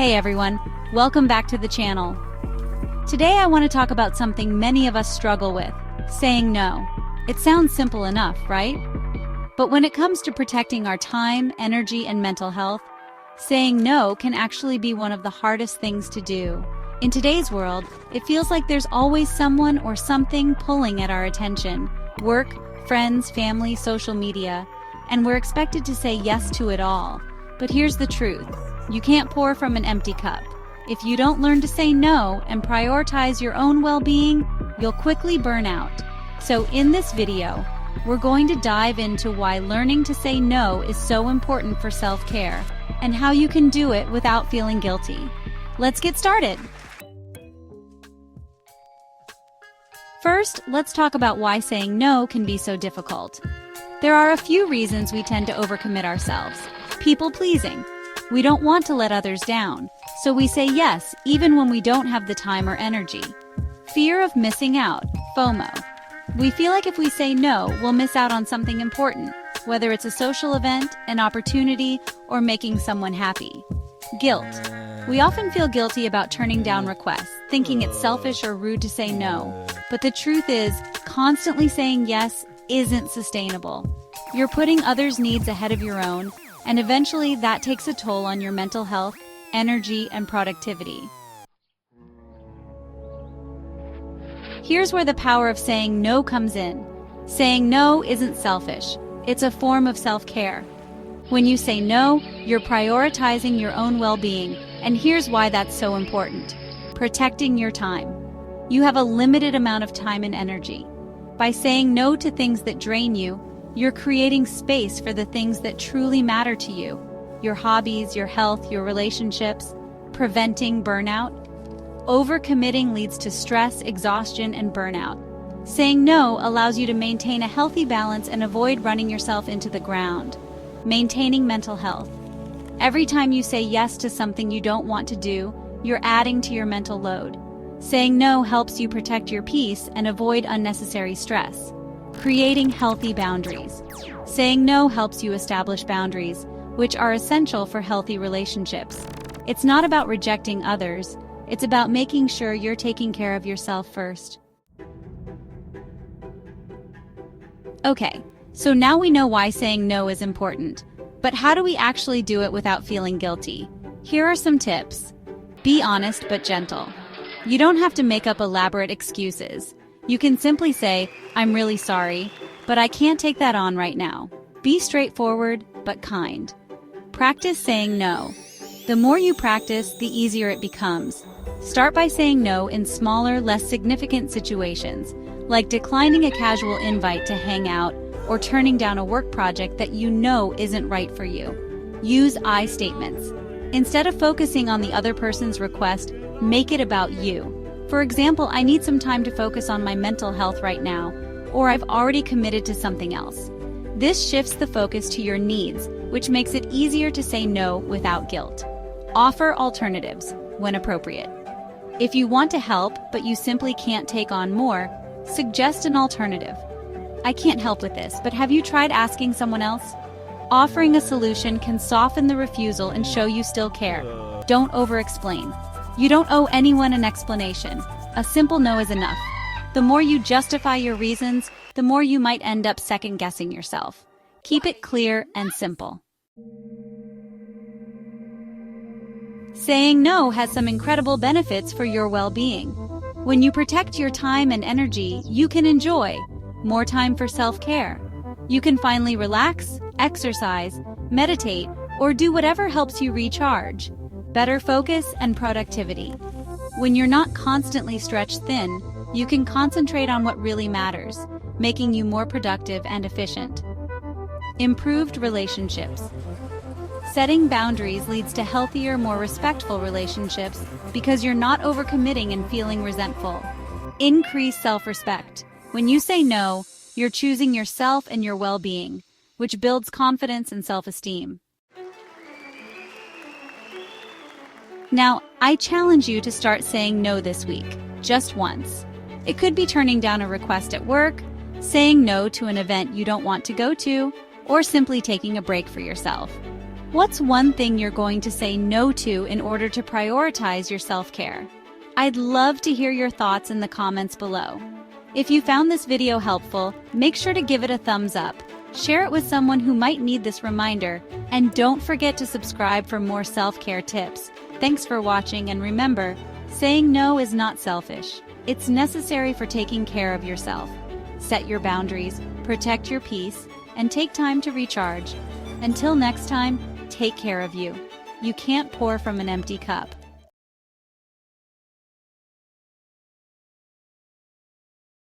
Hey everyone, welcome back to the channel. Today I want to talk about something many of us struggle with, saying no. It sounds simple enough, right? But when it comes to protecting our time, energy, and mental health, saying no can actually be one of the hardest things to do. In today's world, it feels like there's always someone or something pulling at our attention. Work, friends, family, social media, and we're expected to say yes to it all. But here's the truth. You can't pour from an empty cup. If you don't learn to say no and prioritize your own well-being, you'll quickly burn out. So in this video, we're going to dive into why learning to say no is so important for self-care and how you can do it without feeling guilty. Let's get started. First, let's talk about why saying no can be so difficult. There are a few reasons we tend to overcommit ourselves. People-pleasing. We don't want to let others down, so we say yes even when we don't have the time or energy. Fear of missing out, FOMO. We feel like if we say no, we'll miss out on something important, whether it's a social event, an opportunity, or making someone happy. Guilt. We often feel guilty about turning down requests, thinking it's selfish or rude to say no. But the truth is, constantly saying yes isn't sustainable. You're putting others' needs ahead of your own, and eventually that takes a toll on your mental health, energy, and productivity. Here's where the power of saying no comes in. Saying no isn't selfish. It's a form of self-care. When you say no, you're prioritizing your own well-being, and here's why that's so important. Protecting your time. You have a limited amount of time and energy. By saying no to things that drain you, you're creating space for the things that truly matter to you. Your hobbies, your health, your relationships, preventing burnout. Overcommitting leads to stress, exhaustion, and burnout. Saying no allows you to maintain a healthy balance and avoid running yourself into the ground. Maintaining mental health. Every time you say yes to something you don't want to do, you're adding to your mental load. Saying no helps you protect your peace and avoid unnecessary stress. Creating healthy boundaries. Saying no helps you establish boundaries, which are essential for healthy relationships. It's not about rejecting others, it's about making sure you're taking care of yourself first. Okay, so now we know why saying no is important. But how do we actually do it without feeling guilty? Here are some tips. Be honest but gentle. You don't have to make up elaborate excuses. You can simply say, "I'm really sorry, but I can't take that on right now." Be straightforward but kind. Practice saying no. The more you practice, the easier it becomes. Start by saying no in smaller, less significant situations, like declining a casual invite to hang out or turning down a work project that you know isn't right for you. Use I statements. Instead of focusing on the other person's request, make it about you. For example, "I need some time to focus on my mental health right now," or "I've already committed to something else." This shifts the focus to your needs, which makes it easier to say no without guilt. Offer alternatives when appropriate. If you want to help, but you simply can't take on more, suggest an alternative. "I can't help with this, but have you tried asking someone else?" Offering a solution can soften the refusal and show you still care. Don't over-explain. You don't owe anyone an explanation. A simple no is enough. The more you justify your reasons, the more you might end up second-guessing yourself. Keep it clear and simple. Saying no has some incredible benefits for your well-being. When you protect your time and energy, you can enjoy more time for self-care. You can finally relax, exercise, meditate, or do whatever helps you recharge. Better focus and productivity. When you're not constantly stretched thin, you can concentrate on what really matters, making you more productive and efficient. Improved relationships. Setting boundaries leads to healthier, more respectful relationships because you're not overcommitting and feeling resentful. Increase self-respect. When you say no, you're choosing yourself and your well-being, which builds confidence and self-esteem. Now, I challenge you to start saying no this week, just once. It could be turning down a request at work, saying no to an event you don't want to go to, or simply taking a break for yourself. What's one thing you're going to say no to in order to prioritize your self-care? I'd love to hear your thoughts in the comments below. If you found this video helpful, make sure to give it a thumbs up, share it with someone who might need this reminder, and don't forget to subscribe for more self-care tips. Thanks for watching, and remember, saying no is not selfish. It's necessary for taking care of yourself. Set your boundaries, protect your peace, and take time to recharge. Until next time, take care of you. You can't pour from an empty cup.